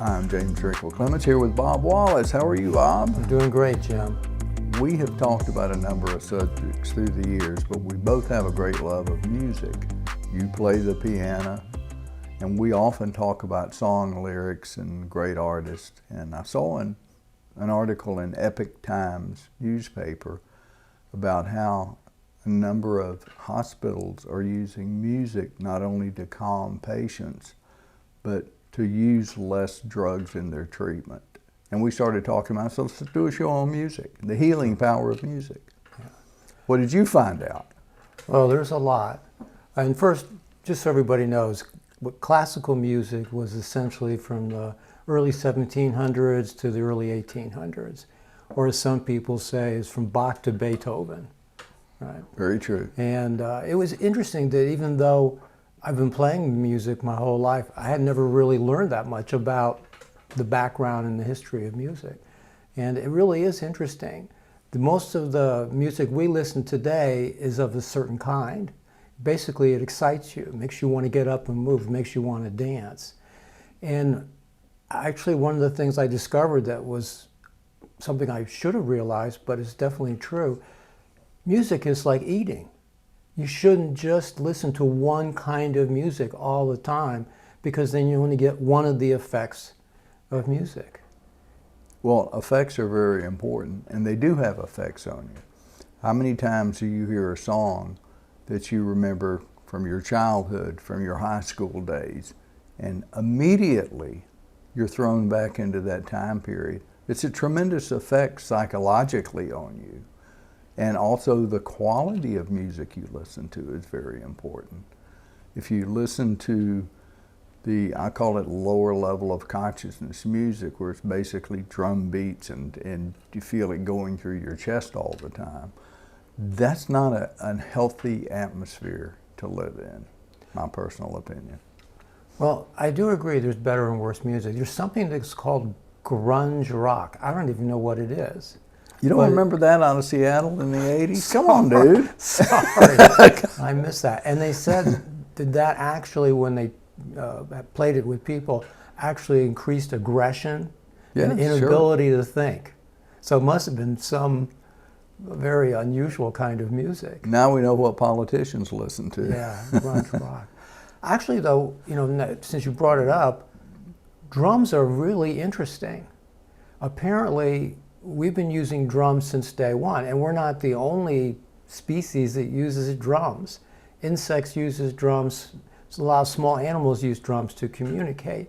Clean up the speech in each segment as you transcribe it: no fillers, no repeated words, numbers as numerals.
I'm James Trinkle Clements here with Bob Wallace. How are you, Bob? I'm doing great, Jim. We have talked about a number of subjects through the years, but we both have a great love of music. You play the piano, and we often talk about song lyrics and great artists. And I saw an article in Epic Times newspaper about how a number of hospitals are using music not only to calm patients, but to use less drugs in their treatment. And we started talking about, so let's do a show on music, the healing power of music. Yeah. What did you find out? Well, there's a lot. And first, just so everybody knows, what classical music was essentially from the early 1700s to the early 1800s, or as some people say, is from Bach to Beethoven. Right? Very true. And it was interesting that even though I've been playing music my whole life, I had never really learned that much about the background and the history of music. And it really is interesting. Most of the music we listen today is of a certain kind. Basically, it excites you, makes you want to get up and move, makes you want to dance. And actually, one of the things I discovered that was something I should have realized, but it's definitely true, music is like eating. You shouldn't just listen to one kind of music all the time, because then you only get one of the effects of music. Well, effects are very important, and they do have effects on you. How many times do you hear a song that you remember from your childhood, from your high school days, and immediately you're thrown back into that time period? It's a tremendous effect psychologically on you. And also the quality of music you listen to is very important. If you listen to I call it lower level of consciousness music, where it's basically drum beats and you feel it going through your chest all the time, that's not a unhealthy atmosphere to live in, my personal opinion. Well, I do agree there's better and worse music. There's something that's called grunge rock. I don't even know what it is. You don't remember that out of Seattle in the 80s? Come on, dude. Sorry, I missed that. And they said that actually, when they played it with people, actually increased aggression and inability to think. So it must have been some very unusual kind of music. Now we know what politicians listen to. Yeah, grunge rock. Actually, though, since you brought it up, drums are really interesting. Apparently, we've been using drums since day one, and we're not the only species that uses drums. Insects uses drums. A lot of small animals use drums to communicate.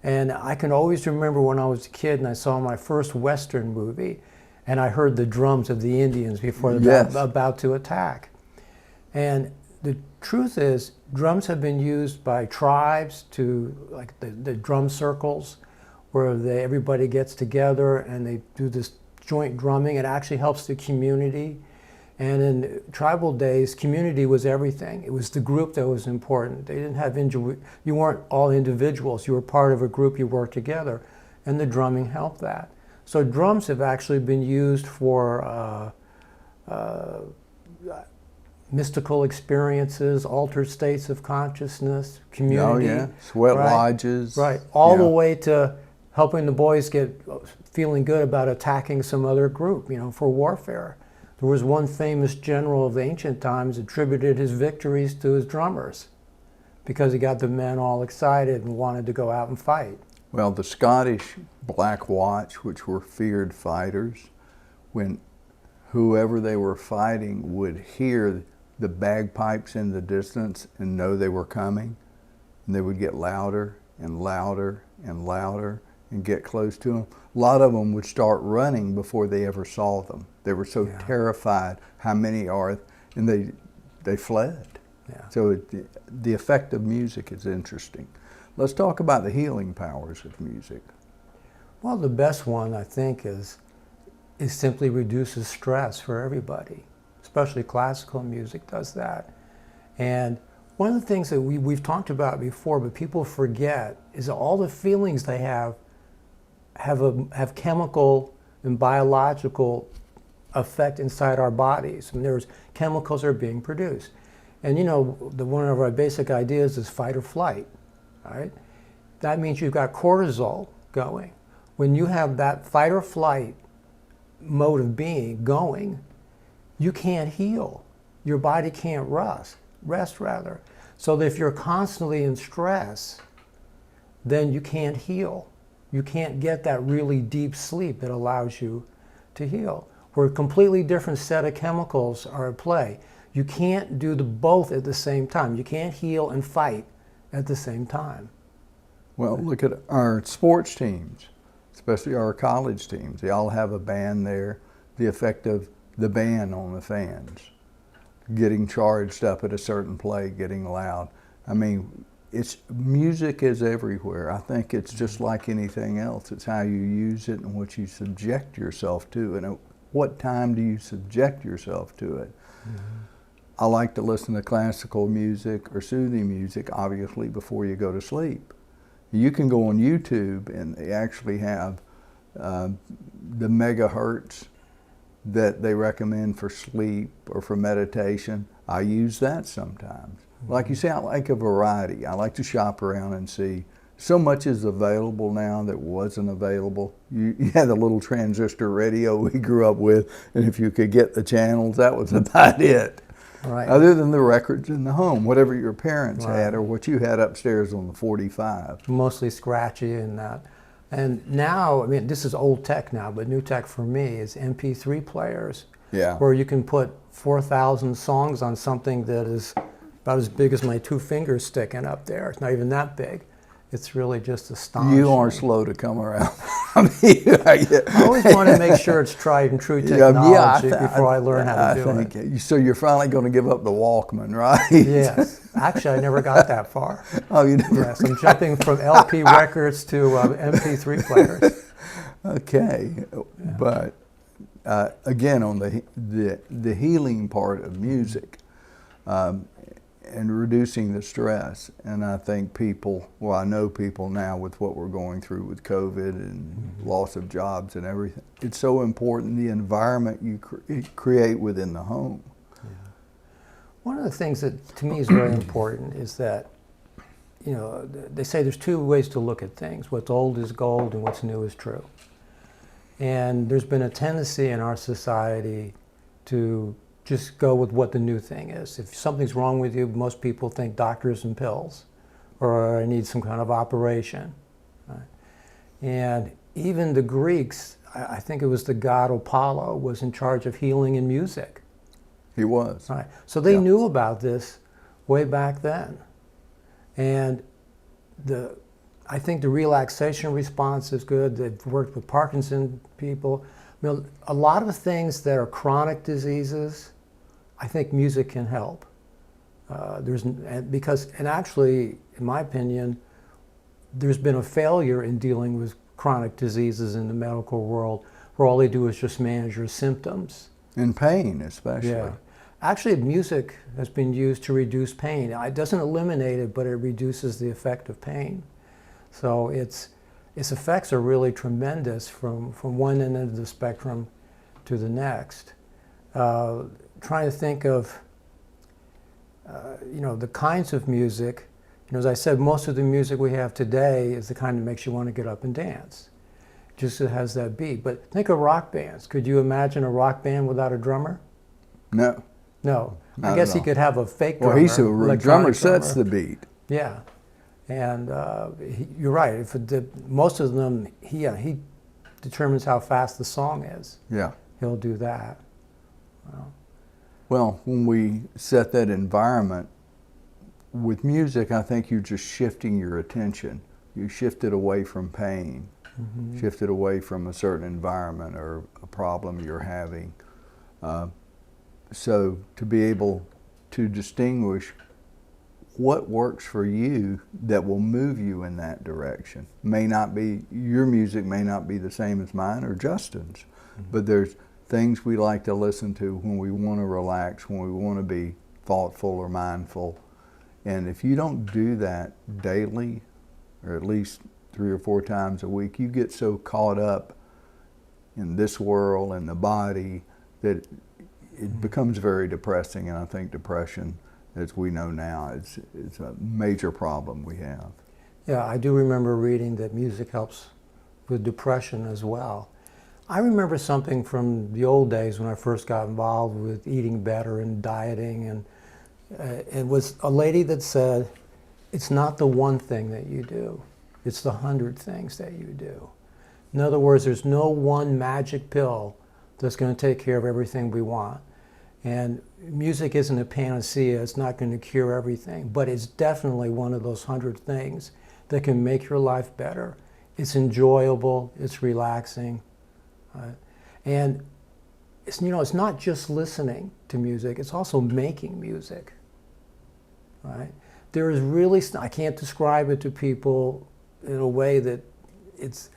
And I can always remember when I was a kid and I saw my first Western movie, and I heard the drums of the Indians before they were about to attack. And the truth is, drums have been used by tribes to, like the drum circles, where everybody gets together and they do this joint drumming. It actually helps the community. And in tribal days, community was everything. It was the group that was important. They didn't have you weren't all individuals. You were part of a group. You worked together, and the drumming helped that. So drums have actually been used for mystical experiences, altered states of consciousness, community. Oh yeah, sweat lodges. Right, all the way to helping the boys get feeling good about attacking some other group, for warfare. There was one famous general of the ancient times attributed his victories to his drummers, because he got the men all excited and wanted to go out and fight. Well, the Scottish Black Watch, which were feared fighters, when whoever they were fighting would hear the bagpipes in the distance and know they were coming, and they would get louder and louder and louder and get close to them. A lot of them would start running before they ever saw them. They were so terrified how many are, and they fled. Yeah. So the effect of music is interesting. Let's talk about the healing powers of music. Well, the best one, I think, is simply reduces stress for everybody. Especially classical music does that. And one of the things that we've talked about before, but people forget, is that all the feelings they have chemical and biological effect inside our bodies. And there's chemicals are being produced. And one of our basic ideas is fight or flight, right? That means you've got cortisol, going. When you have that fight or flight mode of being going, you can't heal. Your body can't rest rather. So that if you're constantly in stress, then you can't heal. You can't get that really deep sleep that allows you to heal. Where a completely different set of chemicals are at play. You can't do the both at the same time. You can't heal and fight at the same time. Well, look at our sports teams, especially our college teams. They all have a band there. The effect of the band on the fans, getting charged up at a certain play, getting loud. I mean, music is everywhere. I think it's just like anything else. It's how you use it and what you subject yourself to, and at what time do you subject yourself to it. I like to listen to classical music or soothing music, obviously, before you go to sleep. You can go on YouTube and they actually have the megahertz that they recommend for sleep or for meditation. I use that sometimes. Like you say, I like a variety. I like to shop around and see. So much is available now that wasn't available. You had a little transistor radio we grew up with, and if you could get the channels, that was about it. Right. Other than the records in the home, whatever your parents Right. had or what you had upstairs on the 45. Mostly scratchy and that. And now, I mean, this is old tech now, but new tech for me is MP3 players, Yeah. where you can put 4,000 songs on something that is about as big as my two fingers sticking up there. It's not even that big. It's really just astonishing. You are slow to come around. I mean, I always want to make sure it's tried and true technology before I learn how to do it. So you're finally going to give up the Walkman, right? Yes. Actually, I never got that far. Oh, you never? Yes, I'm jumping from LP records to MP3 players. Okay, but again, on the healing part of music and reducing the stress, and I think I know people now with what we're going through with COVID and loss of jobs and everything. It's so important the environment you create within the home. Yeah. One of the things that to me is very important is that, you know, they say there's two ways to look at things. What's old is gold and what's new is true. And there's been a tendency in our society to just go with what the new thing is. If something's wrong with you, most people think doctors and pills, or I need some kind of operation. Right? And even the Greeks, I think it was the god Apollo, was in charge of healing in music. He was. Right. So they knew about this way back then. And I think the relaxation response is good. They've worked with Parkinson people. I mean, a lot of things that are chronic diseases, I think music can help. And actually, in my opinion, there's been a failure in dealing with chronic diseases in the medical world, where all they do is just manage your symptoms. And pain, especially. Yeah. Actually, music has been used to reduce pain. It doesn't eliminate it, but it reduces the effect of pain. So its effects are really tremendous from one end of the spectrum to the next. Trying to think of, the kinds of music. As I said, most of the music we have today is the kind that makes you want to get up and dance. Just it has that beat. But think of rock bands. Could you imagine a rock band without a drummer? No. No. Not I guess at he all. could have a fake drummer. Well, the drummer sets the beat. Yeah. And you're right. Most of them, he determines how fast the song is. Yeah. He'll do that. Well, when we set that environment with music, I think you're just shifting your attention. You shift it away from pain, shift it away from a certain environment or a problem you're having. So to be able to distinguish what works for you that will move you in that direction. Your music may not be the same as mine or Justin's, but there's things we like to listen to when we want to relax, when we want to be thoughtful or mindful. And if you don't do that daily, or at least 3 or 4 times a week, you get so caught up in this world and the body that it becomes very depressing. And I think depression, as we know now, it's a major problem we have. Yeah, I do remember reading that music helps with depression as well. I remember something from the old days when I first got involved with eating better and dieting, and it was a lady that said, it's not the one thing that you do, it's the 100 things that you do. In other words, there's no one magic pill that's going to take care of everything we want. And music isn't a panacea, it's not going to cure everything, but it's definitely one of those 100 things that can make your life better. It's enjoyable, it's relaxing. And it's, it's not just listening to music, it's also making music. Right? There is really, I can't describe it to people in a way that it's,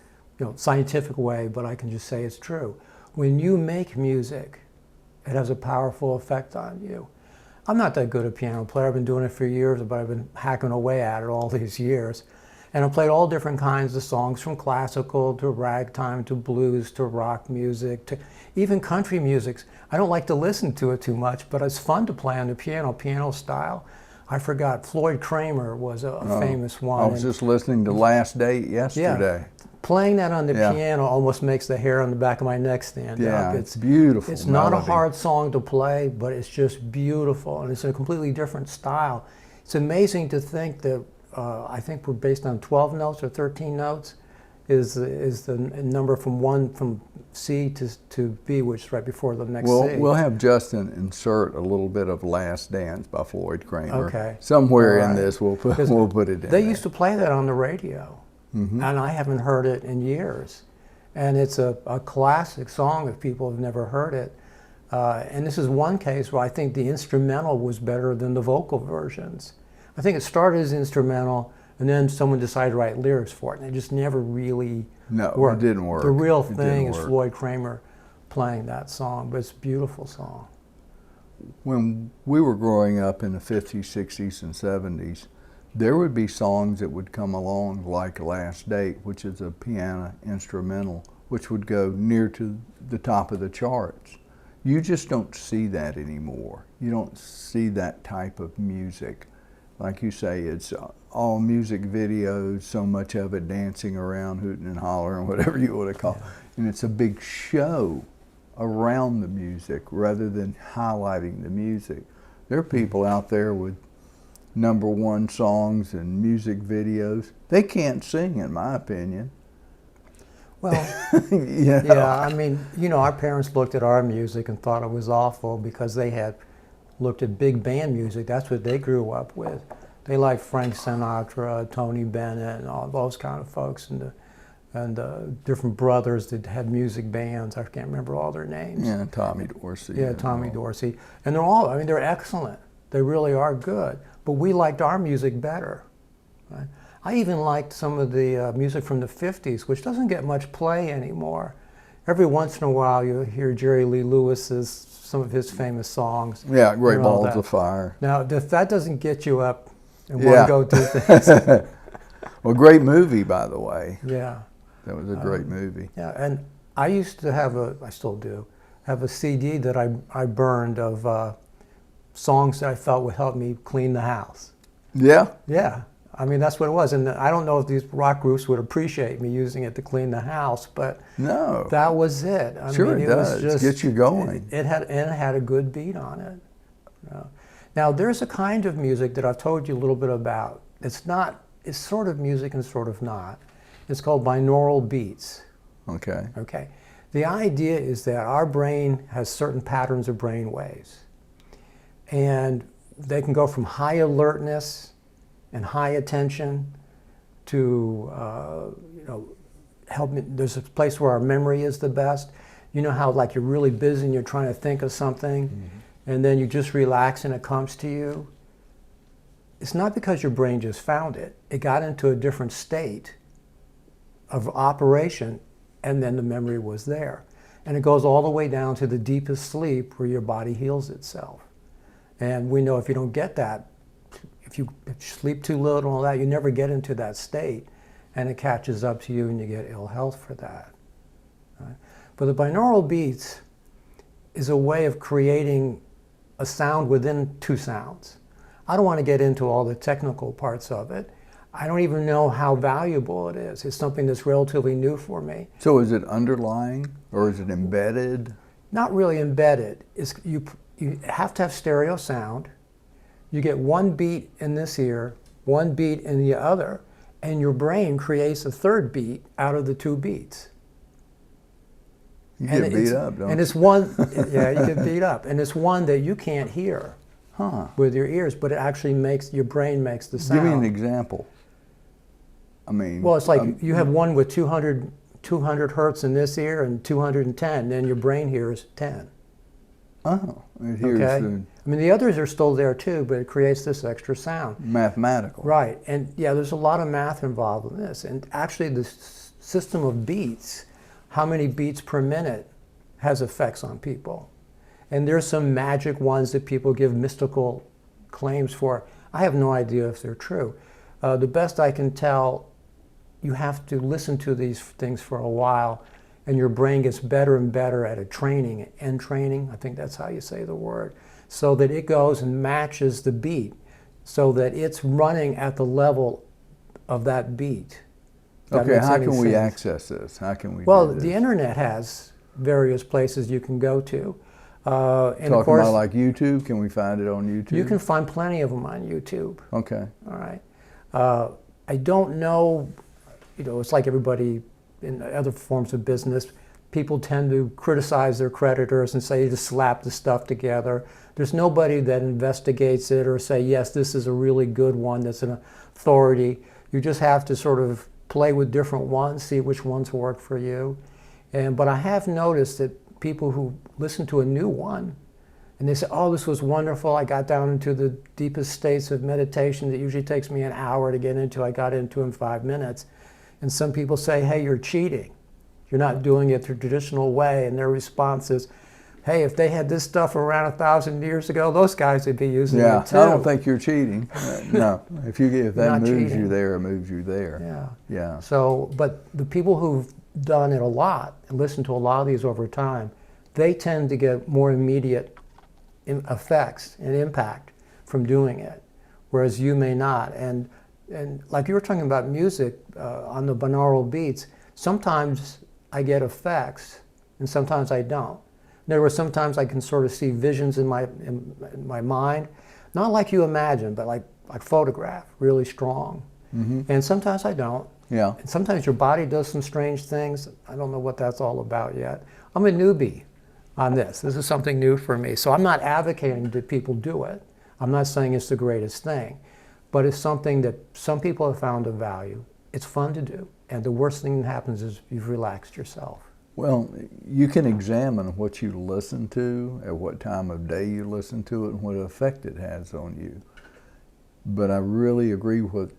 scientific way, but I can just say it's true. When you make music, it has a powerful effect on you. I'm not that good a piano player. I've been doing it for years, but I've been hacking away at it all these years. And I've played all different kinds of songs, from classical to ragtime to blues to rock music to even country music. I don't like to listen to it too much, but it's fun to play on the piano style. I forgot, Floyd Kramer was a famous one. I was just listening to Last Date yesterday. Yeah, playing that on the piano almost makes the hair on the back of my neck stand up. It's beautiful. It's not a hard song to play, but it's just beautiful, and it's a completely different style. It's amazing to think that I think we're based on 12 notes or 13 notes is the number from C to B, which is right before the next C. We'll have Justin insert a little bit of Last Dance by Floyd Kramer. Okay. Somewhere in this we'll put it in. They used to play that on the radio, and I haven't heard it in years. And it's a classic song if people have never heard it. And this is one case where I think the instrumental was better than the vocal versions. I think it started as instrumental, and then someone decided to write lyrics for it, and it just never really worked. It didn't work. The real thing is Floyd Kramer playing that song, but it's a beautiful song. When we were growing up in the 50s, 60s, and 70s, there would be songs that would come along like Last Date, which is a piano instrumental, which would go near to the top of the charts. You just don't see that anymore. You don't see that type of music. Like you say, it's all music videos, so much of it dancing around, hooting and hollering, whatever you want to call it. And it's a big show around the music rather than highlighting the music. There are people out there with #1 songs and music videos. They can't sing, in my opinion. Well, yeah, I mean, our parents looked at our music and thought it was awful because they had looked at big band music. That's what they grew up with. They liked Frank Sinatra, Tony Bennett, and all those kind of folks, and different brothers that had music bands. I can't remember all their names. Yeah, Tommy Dorsey. Yeah, Tommy Dorsey. And they're excellent. They really are good. But we liked our music better. Right? I even liked some of the music from the 50s, which doesn't get much play anymore. Every once in a while you hear Jerry Lee Lewis's, some of his famous songs. Yeah, Great Balls of Fire. Now, if that doesn't get you up and want to go do things. Well, great movie, by the way. Yeah. That was a great movie. Yeah, and I used to have I still do, have a CD that I burned of songs that I felt would help me clean the house. Yeah? Yeah. I mean, that's what it was. And I don't know if these rock groups would appreciate me using it to clean the house, but no, that was it. I mean, it does. Was just, get you going. It had a good beat on it. Now, there's a kind of music that I've told you a little bit about. It's sort of music and sort of not. It's called binaural beats. Okay. Okay. The idea is that our brain has certain patterns of brain waves. And they can go from high alertness and high attention to, help me. There's a place where our memory is the best. You know how like you're really busy and you're trying to think of something, and then you just relax and it comes to you? It's not because your brain just found it. It got into a different state of operation, and then the memory was there. And it goes all the way down to the deepest sleep where your body heals itself. And we know if you don't get that, if you sleep too little and all that, you never get into that state, and it catches up to you and you get ill health for that. Right? But the binaural beats is a way of creating a sound within two sounds. I don't want to get into all the technical parts of it. I don't even know how valuable it is. It's something that's relatively new for me. So is it underlying or is it embedded? Not really embedded. You have to have stereo sound. You get one beat in this ear, one beat in the other, and your brain creates a third beat out of the two beats. You get beat up, don't and you? it's one, yeah, you get beat up. And it's one that you can't hear with your ears, but it actually your brain makes the sound. Give me an example. I mean, well, it's like you have one with 200 hertz in this ear and 210, then your brain hears 10. Oh, it hears Okay? I mean, the others are still there too, but it creates this extra sound. mathematical. Right, and yeah, there's a lot of math involved in this. And actually, the system of beats, how many beats per minute, has effects on people. And there's some magic ones that people give mystical claims for. I have no idea if they're true. The best I can tell, you have to listen to these things for a while, and your brain gets better and better at entraining, I think that's how you say the word, so that it goes and matches the beat, so that it's running at the level of that beat. Okay, how can we access this? How can we Well, do this? the internet has various places you can go to. And Talking of course, about like YouTube, can we find it on YouTube? you can find plenty of them on YouTube. Okay. All right. I don't know, it's like everybody in other forms of business, people tend to criticize their creditors and say you just slap the stuff together. There's nobody that investigates it or say, yes, this is a really good one that's an authority. You just have to sort of play with different ones, see which ones work for you. But I have noticed that people who listen to a new one, and they say, oh, this was wonderful. I got down into the deepest states of meditation that usually takes me an hour to get into. I got into in 5 minutes. And some people say, hey, you're cheating. You're not doing it the traditional way. And their response is, hey, if they had this stuff around 1,000 years ago, those guys would be using it too. I don't think you're cheating. No, if that moves cheating. you there, it moves you there. Yeah. Yeah. So, but the people who've done it a lot and listened to a lot of these over time, they tend to get more immediate effects and impact from doing it, whereas you may not. And like you were talking about music on the binaural beats, sometimes I get effects and sometimes I don't. In other words, sometimes I can sort of see visions in my mind, not like you imagine, but like photograph, really strong. Mm-hmm. And sometimes I don't. Yeah. And sometimes your body does some strange things. I don't know what that's all about yet. I'm a newbie on this. This is something new for me. So I'm not advocating that people do it. I'm not saying it's the greatest thing. But it's something that some people have found of value. It's fun to do. And the worst thing that happens is you've relaxed yourself. Well, you can examine what you listen to, at what time of day you listen to it, and what effect it has on you. But I really agree with what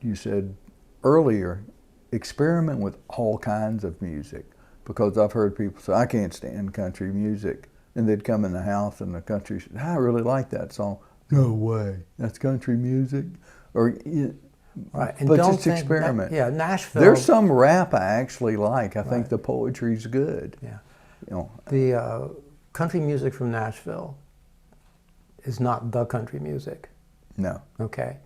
you said earlier. Experiment with all kinds of music, because I've heard people say, I can't stand country music. And they'd come in the house and the country said, I really like that song. No way, that's country music? Or, right. And but don't just think experiment. Nashville. There's some rap I actually like. I think the poetry's good. Yeah. The country music from Nashville is not the country music. No. Okay.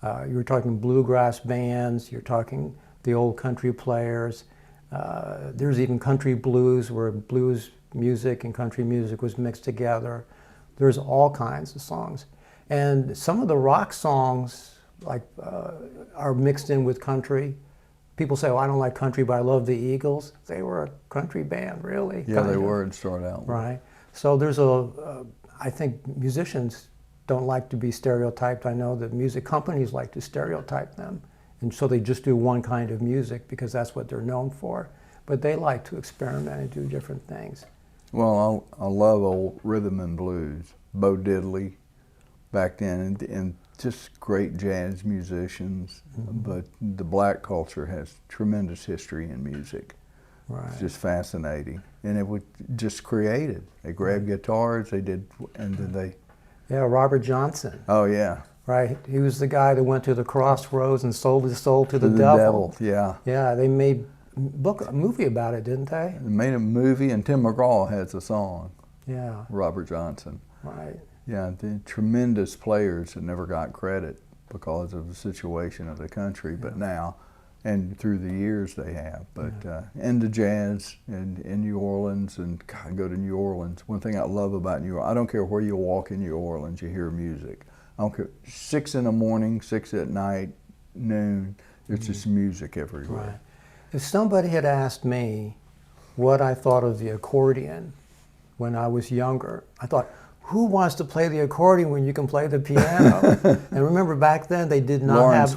You were talking bluegrass bands. You're talking the old country players. There's even country blues, where blues music and country music was mixed together. There's all kinds of songs. And some of the rock songs are mixed in with country. People say, well, I don't like country, but I love the Eagles. They were a country band, really. Yeah, they were, to start out with. Right. So there's I think musicians don't like to be stereotyped. I know that music companies like to stereotype them. And so they just do one kind of music because that's what they're known for. But they like to experiment and do different things. Well, I love old rhythm and blues. Bo Diddley back then, and just great jazz musicians. Mm-hmm. But the black culture has tremendous history in music. Right. It's just fascinating. And it was just created. They grabbed guitars, they did, and then they... Yeah, Robert Johnson. Oh, yeah. Right. He was the guy that went to the crossroads and sold his soul to the devil. Yeah. Yeah, they made a movie about it, didn't they? They made a movie, and Tim McGraw has a song. Yeah. Robert Johnson. Right. Yeah, the tremendous players that never got credit. because of the situation of the country, but now, and through the years they have, but into jazz in New Orleans, and God, go to New Orleans. One thing I love about New Orleans, I don't care where you walk in New Orleans, you hear music. I don't care, 6 in the morning, 6 at night, noon, it's just music everywhere. Right. If somebody had asked me what I thought of the accordion when I was younger, I thought, who wants to play the accordion when you can play the piano? And remember, back then they did not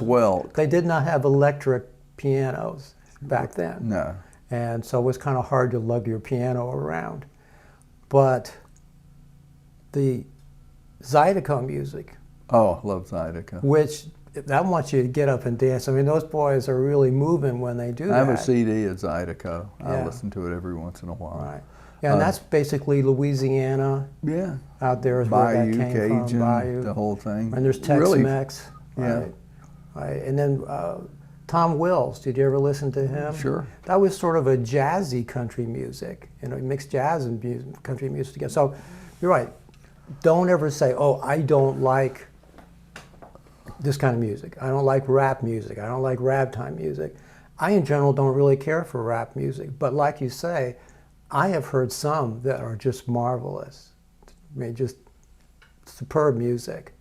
they did not have electric pianos back then. No. And so it was kind of hard to lug your piano around. But the Zydeco music. Oh, I love Zydeco. Which, that wants you to get up and dance. I mean, those boys are really moving when they do that. I have a CD of Zydeco. Yeah. I listen to it every once in a while. Right. Yeah, and that's basically Louisiana. Yeah. Out there is where that came Cajun, from. Bayou, the whole thing. And there's Tex-Mex. Yeah. Right. And then Tom Wills, did you ever listen to him? Sure. That was sort of a jazzy country music. You know, he mixed jazz and country music together. So you're right. Don't ever say, oh, I don't like this kind of music. I don't like rap music. I don't like ragtime music. I, in general, don't really care for rap music. But like you say, I have heard some that are just marvelous. I mean, just superb music.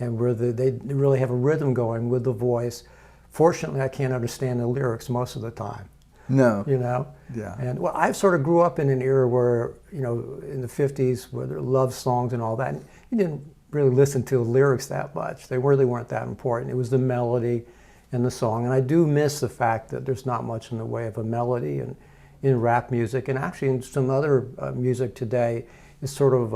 And where they really have a rhythm going with the voice. Fortunately, I can't understand the lyrics most of the time. No. You know? Yeah. And well, I sort of grew up in an era where, you know, in the 50s, where there were love songs and all that. And you didn't really listen to the lyrics that much. They really weren't that important. It was the melody and the song. And I do miss the fact that there's not much in the way of a melody in rap music. And actually in some other music today is sort of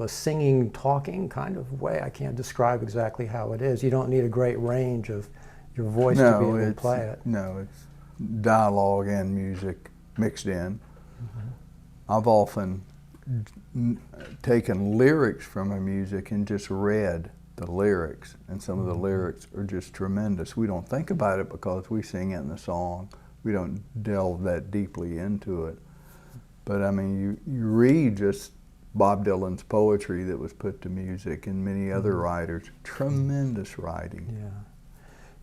a singing, talking kind of way. I can't describe exactly how it is. You don't need a great range of your voice to be able to play it. No, it's dialogue and music mixed in. Mm-hmm. I've often taken lyrics from a music and just read the lyrics, and some of the lyrics are just tremendous. We don't think about it because we sing it in the song. We don't delve that deeply into it. But I mean, you read just Bob Dylan's poetry that was put to music, and many other writers, tremendous writing. Yeah.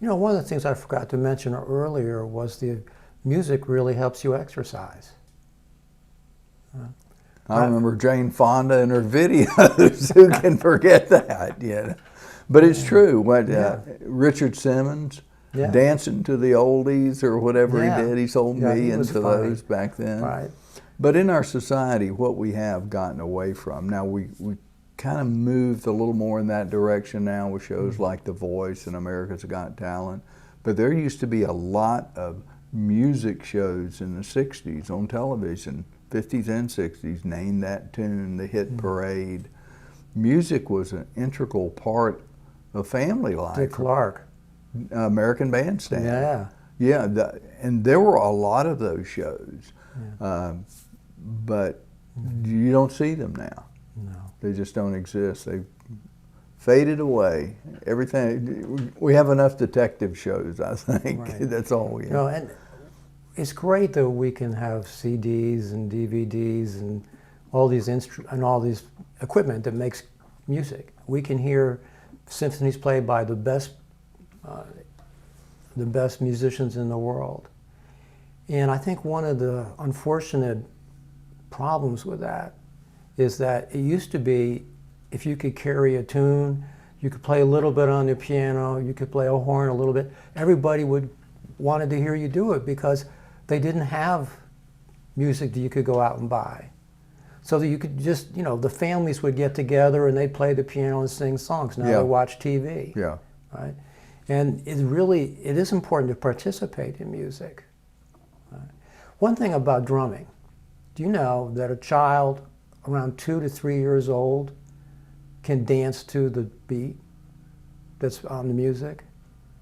You know, one of the things I forgot to mention earlier was the music really helps you exercise. I remember Jane Fonda and her videos. Who can forget that? Yeah, but it's true. What Richard Simmons, dancing to the oldies or whatever he did, he sold me into those back then. Right. But in our society, what we have gotten away from now, we kind of moved a little more in that direction now with shows like The Voice and America's Got Talent. But there used to be a lot of music shows in the 60s on television, 50s and 60s, Name That Tune, The Hit Parade. Music was an integral part of family life. Dick Clark. American Bandstand. Yeah. Yeah, and there were a lot of those shows. But you don't see them now. No. They just don't exist. They've faded away. Everything, we have enough detective shows, I think. Right. That's all we have. No, and it's great that we can have CDs and DVDs and all these all these equipment that makes music. We can hear symphonies played by the best musicians in the world. And I think one of the unfortunate problems with that is that it used to be, if you could carry a tune, you could play a little bit on the piano, you could play a horn a little bit, everybody wanted to hear you do it because they didn't have music that you could go out and buy. So that you could just, you know, the families would get together and they'd play the piano and sing songs. Now they watch TV. Yeah. Right? And it is important to participate in music. One thing about drumming, do you know that a child around 2 to 3 years old can dance to the beat that's on the music?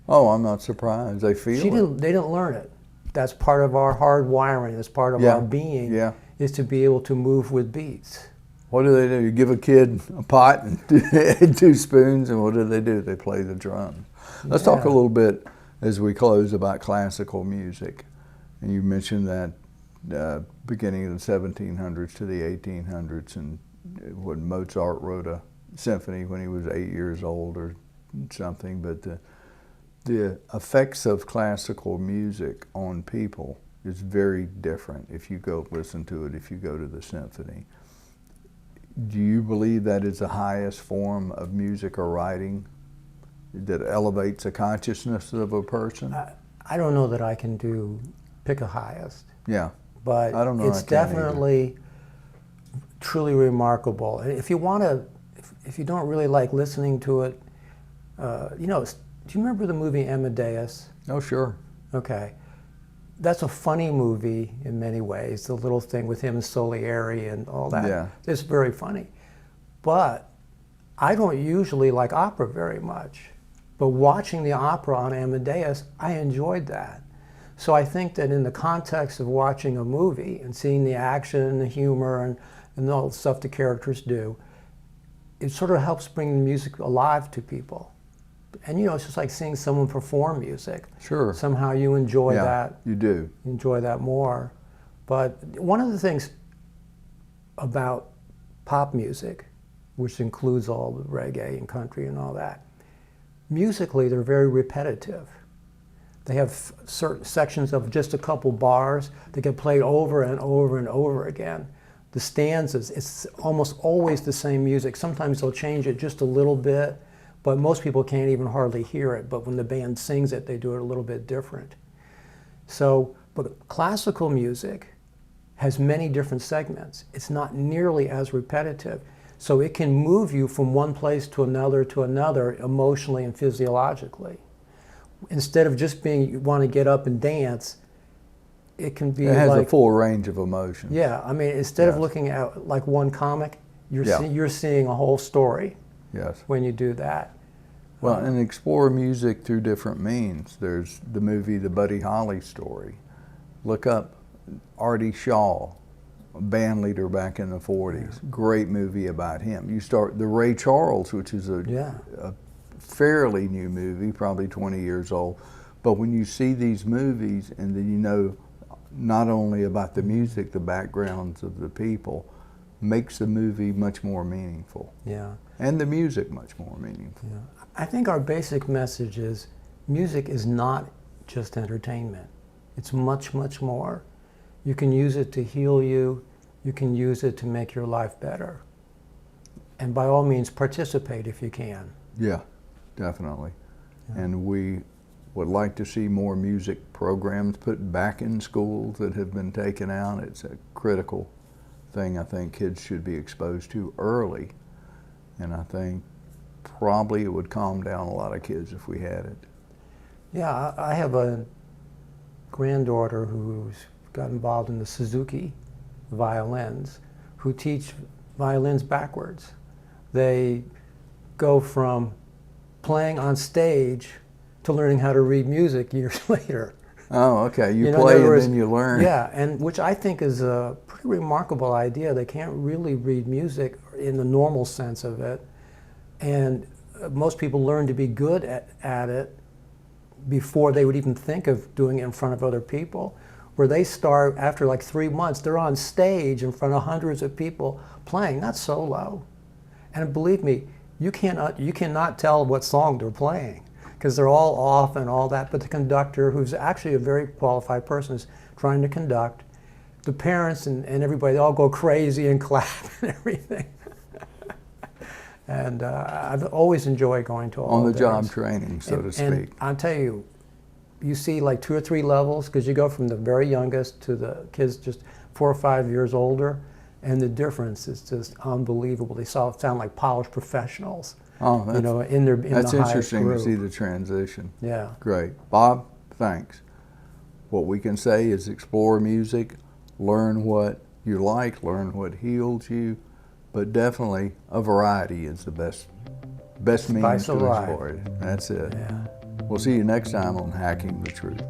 Oh, I'm not surprised. They feel it. They didn't learn it. That's part of our hard wiring. That's part of our being, is to be able to move with beats. What do? You give a kid a pot and 2 spoons, and what do? They play the drums. Let's talk a little bit as we close about classical music. And you mentioned that beginning of the 1700s to the 1800s, and when Mozart wrote a symphony when he was 8 years old or something, but the effects of classical music on people is very different if you go listen to it, if you go to the symphony. Do you believe that is the highest form of music or writing that elevates the consciousness of a person? I don't know that I can pick a highest. Yeah. But I don't know, it's definitely truly remarkable. If you want to, if you don't really like listening to it, you know, do you remember the movie Amadeus? Oh, sure. Okay. That's a funny movie in many ways, the little thing with him and Salieri and all that. Yeah. It's very funny. But I don't usually like opera very much. But watching the opera on Amadeus, I enjoyed that. So I think that in the context of watching a movie and seeing the action and the humor and all the stuff the characters do, it sort of helps bring the music alive to people. And you know, it's just like seeing someone perform music. Sure. Somehow you enjoy Yeah, that. you do. You enjoy that more. But one of the things about pop music, which includes all the reggae and country and all that, musically they're very repetitive. They have certain sections of just a couple bars that get played over and over and over again. The stanzas, it's almost always the same music. Sometimes they'll change it just a little bit, but most people can't even hardly hear it. But when the band sings it, they do it a little bit different. So, but classical music has many different segments. It's not nearly as repetitive. So it can move you from one place to another emotionally and physiologically. Instead of just being, you want to get up and dance, it can be It has like a full range of emotions. yeah, I mean, instead of looking at like one comic, you're seeing a whole story. Yes. When you do that. Well, and explore music through different means. There's the movie The Buddy Holly Story. Look up Artie Shaw, a band leader back in the 40s. Great movie about him. You start the Ray Charles, which is a fairly new movie, probably 20 years old. But when you see these movies and then you know not only about the music, the backgrounds of the people, makes the movie much more meaningful. Yeah. And the music much more meaningful. Yeah. I think our basic message is music is not just entertainment. It's much, much more. You can use it to heal you. You can use it to make your life better. And by all means, participate if you can. Yeah, definitely. Yeah. And we would like to see more music programs put back in schools that have been taken out. It's a critical thing I think kids should be exposed to early. And I think probably it would calm down a lot of kids if we had it. Yeah, I have a granddaughter who's got involved in the Suzuki violins, who teach violins backwards. They go from playing on stage to learning how to read music years later. Oh, okay. You play and then you learn. Yeah, and which I think is a pretty remarkable idea. They can't really read music in the normal sense of it. And most people learn to be good at it before they would even think of doing it in front of other people. Where they start, after like 3 months, they're on stage in front of hundreds of people playing, not solo. And believe me, you cannot tell what song they're playing, because they're all off and all that, but the conductor, who's actually a very qualified person, is trying to conduct. The parents and everybody, they all go crazy and clap and everything. And I've always enjoyed going to all on-the-job training, so to speak. And I'll tell you, you see like 2 or 3 levels, because you go from the very youngest to the kids just 4 or 5 years older, and the difference is just unbelievable. They sound like polished professionals. Oh, that's, you know, in the that's interesting group. to see the transition. Yeah. Great. Bob, thanks. What we can say is explore music, learn what you like, learn what heals you, but definitely a variety is the best means to explore it. That's it. Yeah. We'll see you next time on Hacking the Truth.